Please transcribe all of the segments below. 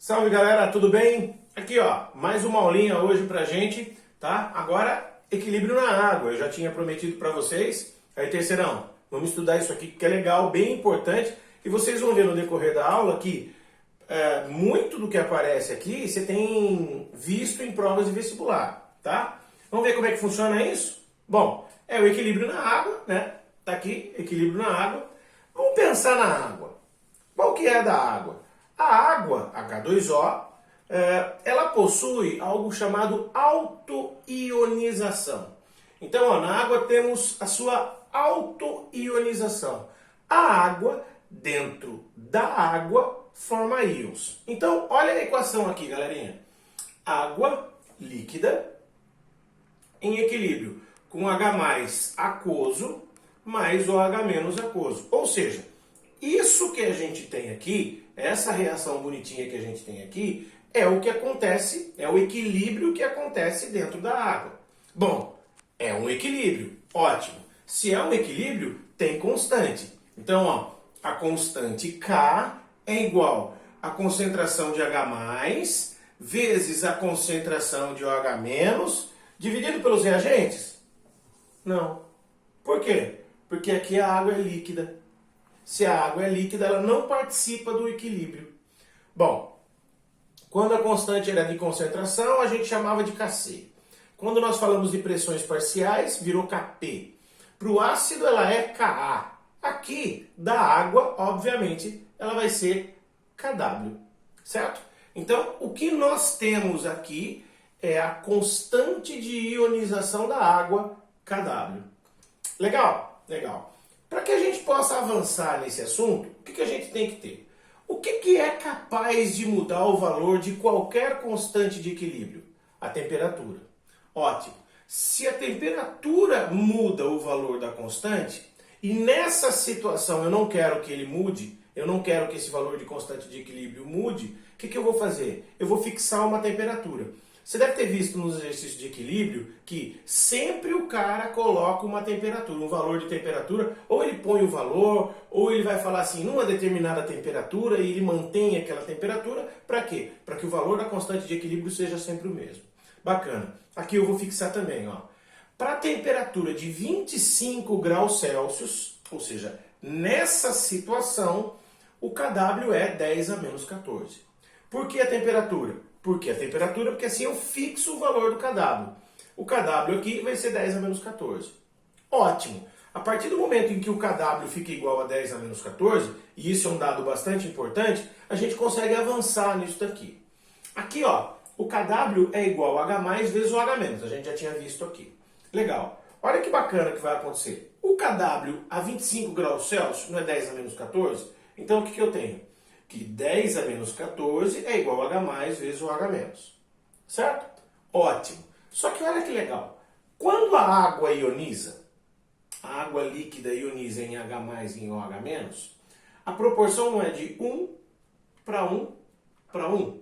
Salve galera, tudo bem? Aqui ó, mais uma aulinha hoje pra gente, tá? Agora, equilíbrio na água, eu já tinha prometido pra vocês. Aí terceirão, vamos estudar isso aqui que é legal, bem importante. E vocês vão ver no decorrer da aula que muito do que aparece aqui você tem visto em provas de vestibular, tá? Vamos ver como é que funciona isso? Bom, é o equilíbrio na água, né? Tá aqui, equilíbrio na água. Vamos pensar na água. Qual que é da água? A água, H2O, ela possui algo chamado autoionização. Então, ó, na água temos a sua autoionização. A água, dentro da água, forma íons. Então, olha a equação aqui, galerinha. Água líquida em equilíbrio com H+ aquoso mais OH- aquoso. Ou seja, isso que a gente tem aqui, essa reação bonitinha que a gente tem aqui, é o que acontece, é o equilíbrio que acontece dentro da água. Bom, é um equilíbrio, ótimo. Se é um equilíbrio, tem constante. Então, ó, a constante K é igual à concentração de H+ vezes a concentração de OH- dividido pelos reagentes? Não. Por quê? Porque aqui a água é líquida. Se a água é líquida, ela não participa do equilíbrio. Bom, quando a constante era de concentração, a gente chamava de Kc. Quando nós falamos de pressões parciais, virou Kp. Para o ácido, ela é Ka. Aqui, da água, obviamente, ela vai ser Kw. Certo? Então, o que nós temos aqui é a constante de ionização da água, Kw. Legal? Legal. Para que a gente possa avançar nesse assunto, o que a gente tem que ter? O que é capaz de mudar o valor de qualquer constante de equilíbrio? A temperatura. Ótimo. Se a temperatura muda o valor da constante, e nessa situação eu não quero que ele mude, eu não quero que esse valor de constante de equilíbrio mude, o que eu vou fazer? Eu vou fixar uma temperatura. Você deve ter visto nos exercícios de equilíbrio que sempre o cara coloca uma temperatura, um valor de temperatura, ou ele põe o valor, ou ele vai falar assim, numa determinada temperatura, e ele mantém aquela temperatura, para quê? Para que o valor da constante de equilíbrio seja sempre o mesmo. Bacana. Aqui eu vou fixar também, ó. Para a temperatura de 25 graus Celsius, ou seja, nessa situação, o Kw é 10 a menos 14. Por que a temperatura? Porque a temperatura, porque assim eu fixo o valor do Kw. O Kw aqui vai ser 10 a menos 14. Ótimo! A partir do momento em que o Kw fica igual a 10 a menos 14, e isso é um dado bastante importante, a gente consegue avançar nisso daqui. Aqui, ó, o Kw é igual a H+ vezes o H-, a gente já tinha visto aqui. Legal! Olha que bacana que vai acontecer. O Kw a 25 graus Celsius não é 10 a menos 14? Então o que eu tenho? Que 10 a menos 14 é igual a H+ vezes o H-. Certo? Ótimo. Só que olha que legal. Quando a água ioniza, a água líquida ioniza em H+ e em OH-, a proporção não é de 1 para 1 para 1. O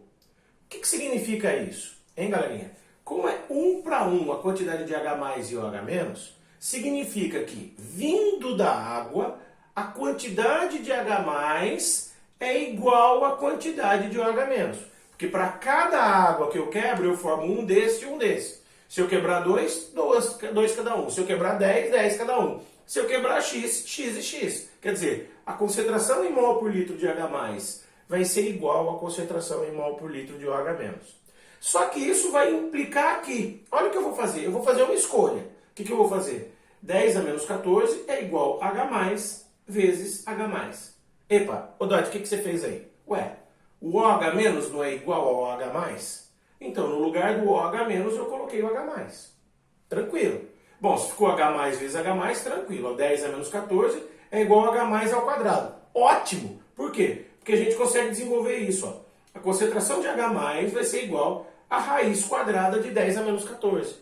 que significa isso? Hein, galerinha? Como é 1 para 1 a quantidade de H+ e OH-, significa que, vindo da água, a quantidade de H+ é igual à quantidade de OH-. Porque para cada água que eu quebro, eu formo um desse e um desse. Se eu quebrar dois cada um. Se eu quebrar 10 cada um. Se eu quebrar X, X e X. Quer dizer, a concentração em mol por litro de H+ vai ser igual à concentração em mol por litro de OH-. Só que isso vai implicar aqui. Olha o que eu vou fazer. Eu vou fazer uma escolha. O que eu vou fazer? 10 a menos 14 é igual a H+ vezes H+. Epa, Dot, o que você fez aí? Ué, o OH- não é igual ao OH+? Então, no lugar do OH- eu coloquei o H+. Tranquilo. Bom, se ficou H+ vezes H+, tranquilo. 10 a menos 14 é igual a H+ ao quadrado. Ótimo! Por quê? Porque a gente consegue desenvolver isso. Ó. A concentração de H+ vai ser igual à raiz quadrada de 10 a menos 14.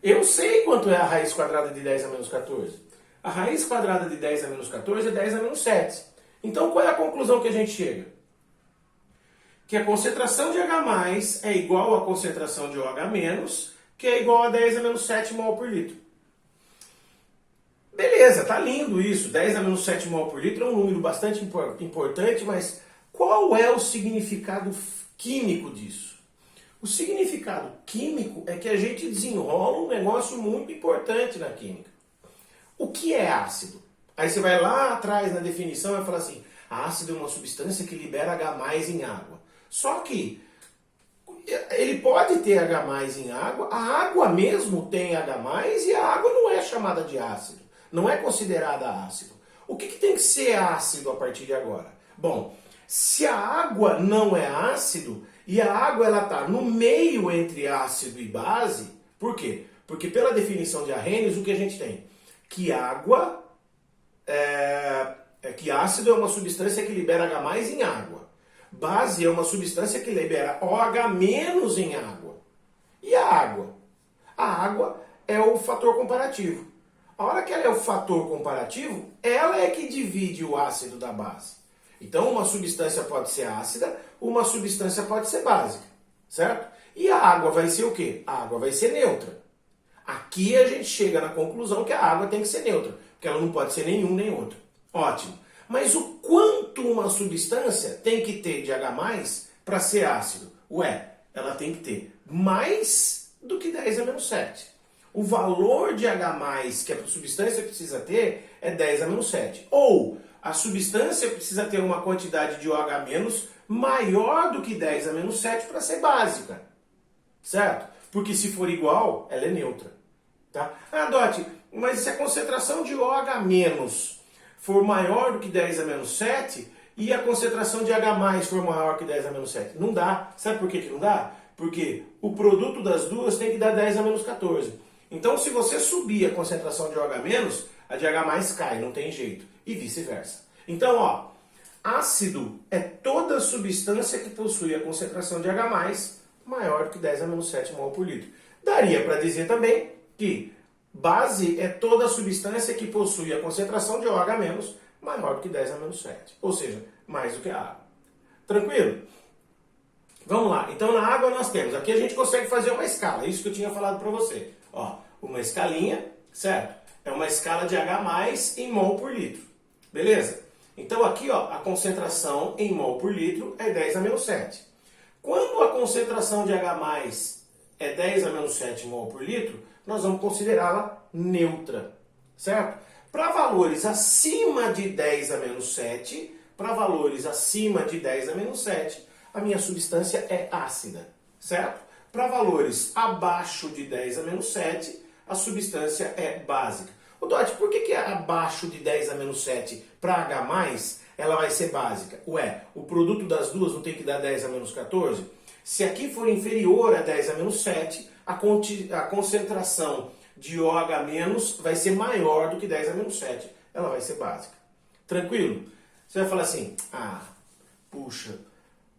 Eu sei quanto é a raiz quadrada de 10 a menos 14. A raiz quadrada de 10 a menos 14 é 10 a menos 7. Então, qual é a conclusão que a gente chega? Que a concentração de H+ é igual à concentração de OH-, que é igual a 10 a menos 7 mol por litro. Beleza, tá lindo isso. 10 a menos 7 mol por litro é um número bastante importante, mas Qual é o significado químico disso? O significado químico é que a gente desenrola um negócio muito importante na química. O que é ácido? Aí você vai lá atrás na definição e vai falar assim, ácido é uma substância que libera H+ em água. Só que ele pode ter H+ em água, a água mesmo tem H+, e a água não é chamada de ácido, não é considerada ácido. O que tem que ser ácido a partir de agora? Bom, se a água não é ácido, e a água ela está no meio entre ácido e base, por quê? Porque pela definição de Arrhenius, o que a gente tem? Que que ácido é uma substância que libera H+ em água. Base é uma substância que libera OH- em água. E a água? A água é o fator comparativo. A hora que ela é o fator comparativo, ela é que divide o ácido da base. Então uma substância pode ser ácida, uma substância pode ser básica, certo? E a água vai ser o quê? A água vai ser neutra. Aqui a gente chega na conclusão que a água tem que ser neutra, porque ela não pode ser nenhum nem outro. Ótimo. Mas o quanto uma substância tem que ter de H+ para ser ácido? Ué, ela tem que ter mais do que 10⁻⁷. O valor de H+ que a substância precisa ter é 10⁻⁷. Ou a substância precisa ter uma quantidade de OH- maior do que 10⁻⁷ para ser básica. Certo? Porque se for igual, ela é neutra. Tá? Ah, Dot, mas se a concentração de OH- for maior do que 10⁻⁷ e a concentração de H+ for maior que 10⁻⁷, não dá. Sabe por que não dá? Porque o produto das duas tem que dar 10⁻14. Então, se você subir a concentração de OH-, a de H+ cai, não tem jeito. E vice-versa. Então, ó, ácido é toda substância que possui a concentração de H+ maior do que 10⁻⁷ mol por litro. Daria para dizer também que base é toda substância que possui a concentração de OH- maior do que 10⁻⁷. Ou seja, mais do que a água. Tranquilo? Vamos lá. Então, na água nós temos. Aqui a gente consegue fazer uma escala. Isso que eu tinha falado para você. Ó, uma escalinha, certo? É uma escala de H+ em mol por litro. Beleza? Então, aqui, ó, a concentração em mol por litro é 10⁻⁷. Quando a concentração de H+ é 10⁻⁷ mol por litro, nós vamos considerá-la neutra, certo? Para valores acima de 10⁻⁷, a minha substância é ácida, certo? Para valores abaixo de 10⁻⁷, a substância é básica. O Dot, por que abaixo de 10⁻⁷, para H+, ela vai ser básica? Ué, o produto das duas não tem que dar 10⁻14? Se aqui for inferior a 10⁻⁷, a concentração de OH- vai ser maior do que 10⁻⁷. Ela vai ser básica. Tranquilo? Você vai falar assim, puxa,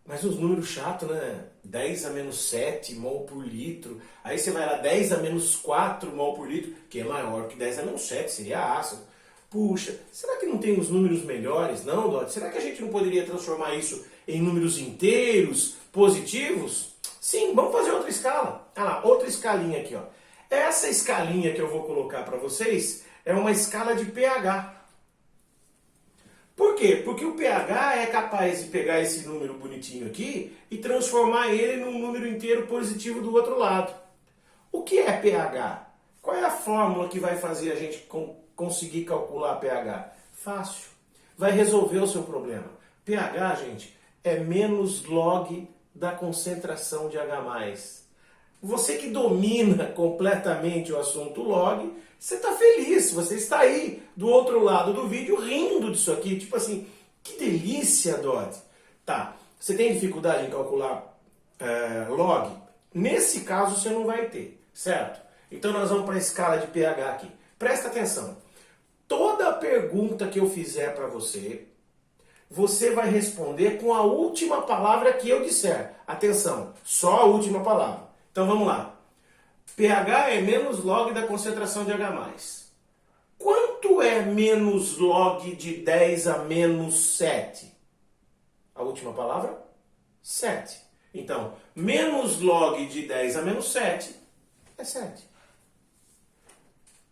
mas os números chatos, né? 10⁻⁷ mol por litro. Aí você vai lá, 10⁻⁴ mol por litro, que é maior que 10⁻⁷, seria ácido. Puxa, será que não tem uns números melhores? Não, Dot? Será que a gente não poderia transformar isso em números inteiros, positivos? Sim, vamos fazer outra escala. Ah lá, outra escalinha aqui, ó. Essa escalinha que eu vou colocar para vocês é uma escala de pH. Por quê? Porque o pH é capaz de pegar esse número bonitinho aqui e transformar ele num número inteiro positivo do outro lado. O que é pH? Qual é a fórmula que vai fazer a gente conseguir calcular pH? Fácil. Vai resolver o seu problema. pH, gente, é menos log da concentração de H+. Você que domina completamente o assunto log, você está feliz, você está aí do outro lado do vídeo rindo disso aqui, tipo assim, que delícia, Dot. Tá, você tem dificuldade em calcular log? Nesse caso você não vai ter, certo? Então nós vamos para a escala de pH aqui. Presta atenção, toda pergunta que eu fizer para você, você vai responder com a última palavra que eu disser. Atenção, só a última palavra. Então vamos lá. pH é menos log da concentração de H+. Quanto é menos log de 10 a menos 7? A última palavra? 7. Então, menos log de 10 a menos 7 é 7.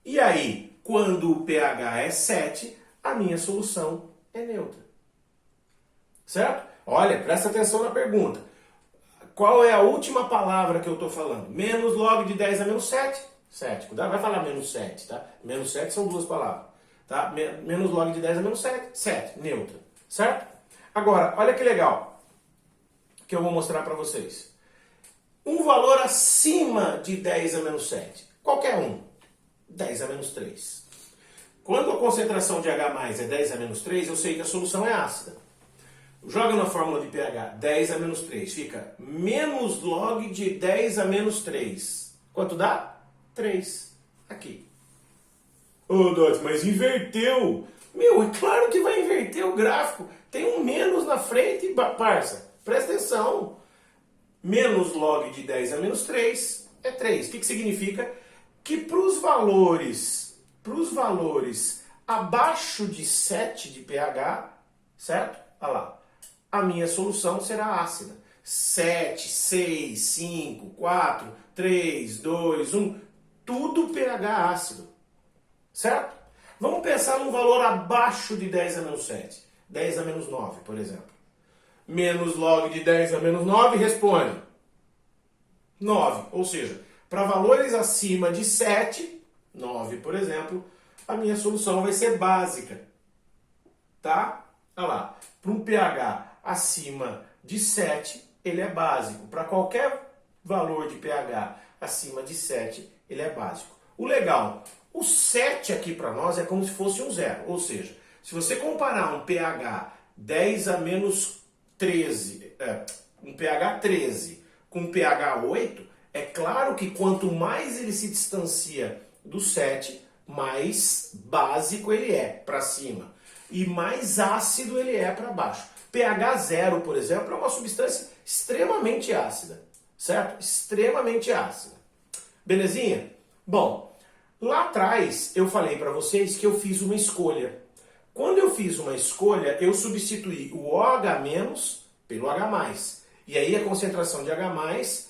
E aí, quando o pH é 7, a minha solução é neutra. Certo? Olha, presta atenção na pergunta. Qual é a última palavra que eu estou falando? Menos log de 10 a menos 7. 7. Cuidado, vai falar menos 7, tá? Menos 7 são duas palavras. Tá? Menos log de 10 a menos 7. 7, neutra. Certo? Agora, olha que legal que eu vou mostrar para vocês. Um valor acima de 10 a menos 7. Qualquer um. 10 a menos 3. Quando a concentração de H+ é 10 a menos 3, eu sei que a solução é ácida. Joga na fórmula de pH 10 a menos 3. Fica menos log de 10 a menos 3. Quanto dá? 3. Aqui. Ô, Dots, mas inverteu. Meu, é claro que vai inverter o gráfico. Tem um menos na frente, parça. Presta atenção. Menos log de 10 a menos 3 é 3. O que significa? Que para os valores abaixo de 7 de pH, certo? Olha lá. A minha solução será ácida. 7, 6, 5, 4, 3, 2, 1. Tudo pH ácido. Certo? Vamos pensar num valor abaixo de 10 a menos 7. 10 a menos 9, por exemplo. Menos log de 10 a menos 9 responde 9. Ou seja, para valores acima de 7, 9, por exemplo, a minha solução vai ser básica. Tá? Olha lá. Para um pH acima de 7, ele é básico. Para qualquer valor de pH acima de 7, ele é básico. O legal, o 7 aqui para nós é como se fosse um zero. Ou seja, se você comparar um pH 10 a menos 13, um pH 13 com um pH 8, é claro que quanto mais ele se distancia do 7, mais básico ele é para cima. E mais ácido ele é para baixo. pH 0, por exemplo, é uma substância extremamente ácida. Certo? Extremamente ácida. Belezinha? Bom, lá atrás eu falei para vocês que eu fiz uma escolha. Quando eu fiz uma escolha, eu substituí o OH- pelo H+. E aí a concentração de H+,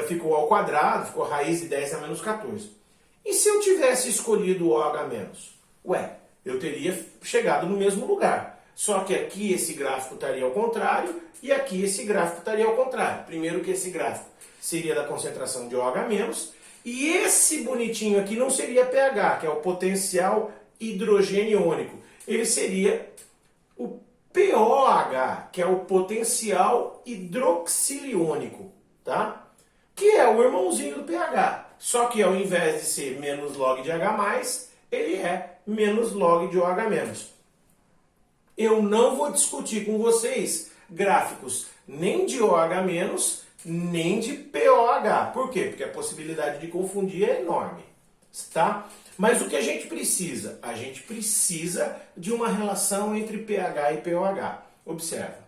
ficou ao quadrado, ficou raiz de 10 a menos 14. E se eu tivesse escolhido o OH-? Ué, eu teria chegado no mesmo lugar. Só que aqui esse gráfico estaria ao contrário e aqui esse gráfico estaria ao contrário. Primeiro que esse gráfico seria da concentração de OH- e esse bonitinho aqui não seria pH, que é o potencial hidrogênio iônico. Ele seria o POH, que é o potencial hidroxiliônico, tá? Que é o irmãozinho do pH. Só que ao invés de ser menos log de H+, ele é menos log de OH-. Eu não vou discutir com vocês gráficos nem de OH- nem de POH. Por quê? Porque a possibilidade de confundir é enorme, tá? Mas o que a gente precisa? A gente precisa de uma relação entre pH e POH. Observa.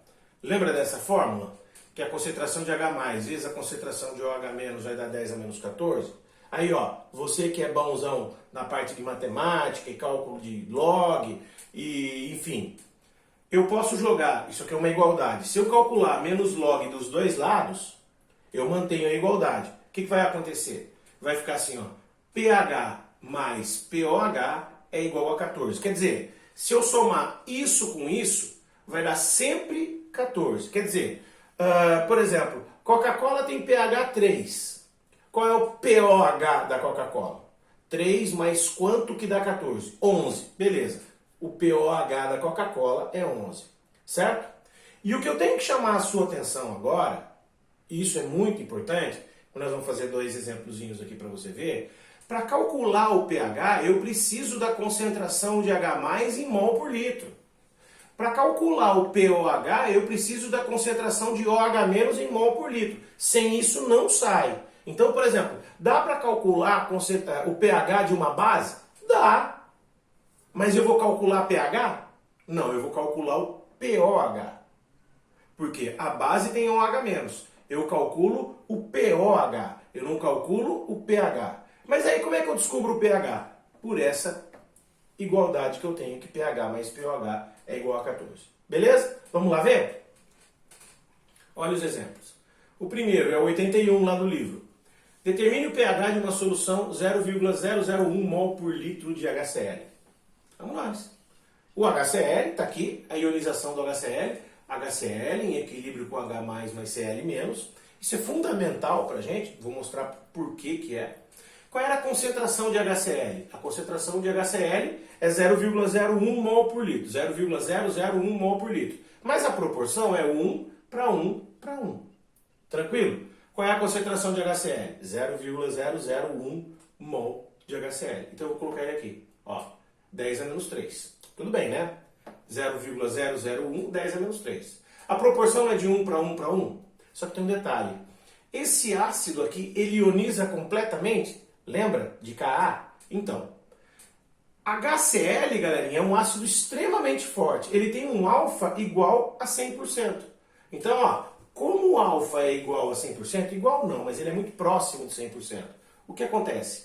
Lembra dessa fórmula? Que a concentração de H+, vezes a concentração de OH- vai dar 10 a menos 14? Aí, ó, você que é bonzão na parte de matemática e cálculo de log, e enfim, eu posso jogar, isso aqui é uma igualdade. Se eu calcular menos log dos dois lados, eu mantenho a igualdade. O que vai acontecer? Vai ficar assim, ó, pH mais POH é igual a 14. Quer dizer, se eu somar isso com isso, vai dar sempre 14. Quer dizer, por exemplo, Coca-Cola tem pH 3. Qual é o POH da Coca-Cola? 3 mais quanto que dá 14? 11. Beleza. O POH da Coca-Cola é 11. Certo? E o que eu tenho que chamar a sua atenção agora, e isso é muito importante, nós vamos fazer dois exemplozinhos aqui para você ver. Para calcular o pH, eu preciso da concentração de H+ em mol por litro. Para calcular o POH, eu preciso da concentração de OH- em mol por litro. Sem isso, não sai. Então, por exemplo, dá para calcular o pH de uma base? Dá. Mas eu vou calcular pH? Não, eu vou calcular o POH. Porque a base tem OH-. Eu calculo o POH. Eu não calculo o pH. Mas aí como é que eu descubro o pH? Por essa igualdade que eu tenho, que pH mais POH é igual a 14. Beleza? Vamos lá ver? Olha os exemplos. O primeiro é o 81 lá do livro. Determine o pH de uma solução 0,001 mol por litro de HCl. Vamos lá. O HCl está aqui, a ionização do HCl. HCl em equilíbrio com H+, mais Cl-. Isso é fundamental para a gente, vou mostrar por que é. Qual era a concentração de HCl? A concentração de HCl é 0,01 mol por litro, 0,001 mol por litro. Mas a proporção é 1 para 1 para 1. Tranquilo? Qual é a concentração de HCl? 0,001 mol de HCl. Então eu vou colocar ele aqui, ó, 10 a menos 3. Tudo bem, né? 0,001, 10 a menos 3. A proporção é de 1 para 1 para 1. Só que tem um detalhe. Esse ácido aqui, ele ioniza completamente. Lembra de Ka? Então, HCl, galerinha, é um ácido extremamente forte. Ele tem um alfa igual a 100%. Então, ó, como o alfa é igual a 100%, igual não, mas ele é muito próximo de 100%. O que acontece?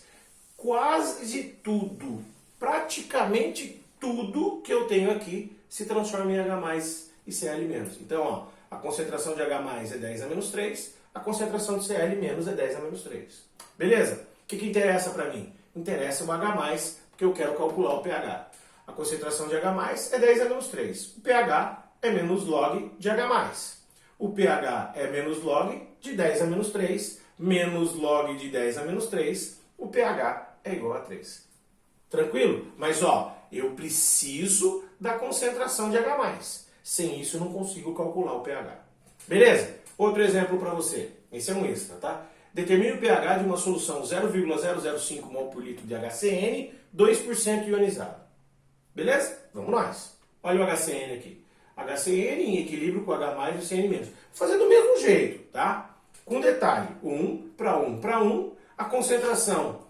Quase tudo, praticamente tudo que eu tenho aqui se transforma em H+, e Cl-. Então, ó, a concentração de H+ é 10 a menos 3, a concentração de Cl- é 10 a menos 3. Beleza? O que interessa para mim? Interessa o H+, porque eu quero calcular o pH. A concentração de H+ é 10 a menos 3. O pH é menos log de H+. O pH é menos log de 10 a menos 3, menos log de 10 a menos 3, o pH é igual a 3. Tranquilo? Mas ó, eu preciso da concentração de H+. Sem isso eu não consigo calcular o pH. Beleza? Outro exemplo para você. Esse é um extra, tá? Determine o pH de uma solução 0,005 mol por litro de HCN, 2% ionizado. Beleza? Vamos nós. Olha o HCN aqui. HCN em equilíbrio com H+ e Cn-. Vou fazer do mesmo jeito, tá? Com detalhe, 1 para 1 para 1. A concentração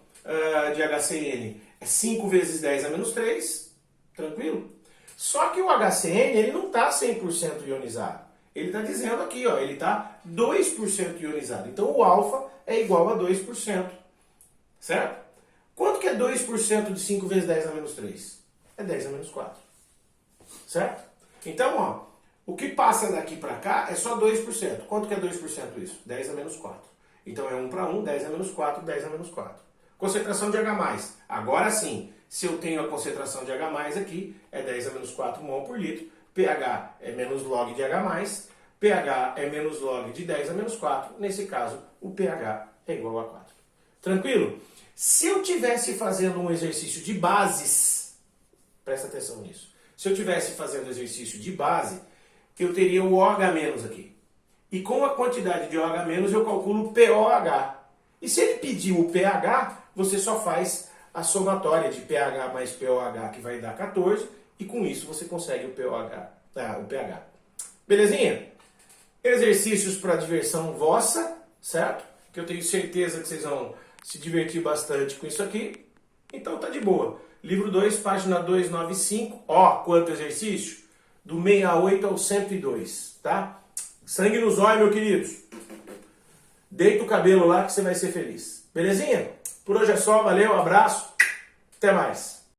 de HCN é 5 vezes 10 a menos 3. Tranquilo? Só que o HCN ele não está 100% ionizado. Ele está dizendo aqui, ó, ele está 2% ionizado. Então o alfa é igual a 2%. Certo? Quanto que é 2% de 5 vezes 10 a menos 3? É 10 a menos 4. Certo? Então, ó, o que passa daqui para cá é só 2%. Quanto que é 2% isso? 10 a menos 4. Então é 1 para 1, 10 a menos 4, 10 a menos 4. Concentração de H+. Agora sim, se eu tenho a concentração de H+ aqui, é 10 a menos 4 mol por litro. pH é menos log de H+, pH é menos log de 10 a menos 4. Nesse caso, o pH é igual a 4. Tranquilo? Se eu tivesse fazendo um exercício de bases, presta atenção nisso. Se eu tivesse fazendo exercício de base, eu teria o OH- aqui. E com a quantidade de OH- eu calculo o POH. E se ele pedir o pH, você só faz a somatória de pH mais POH, que vai dar 14, e com isso você consegue o pH. Belezinha? Exercícios para diversão vossa, certo? Que eu tenho certeza que vocês vão se divertir bastante com isso aqui. Então tá de boa. Livro 2, página 295. Ó, quanto exercício? Do 68 ao 102, tá? Sangue nos olhos, meus queridos. Deita o cabelo lá que você vai ser feliz. Belezinha? Por hoje é só. Valeu, abraço. Até mais.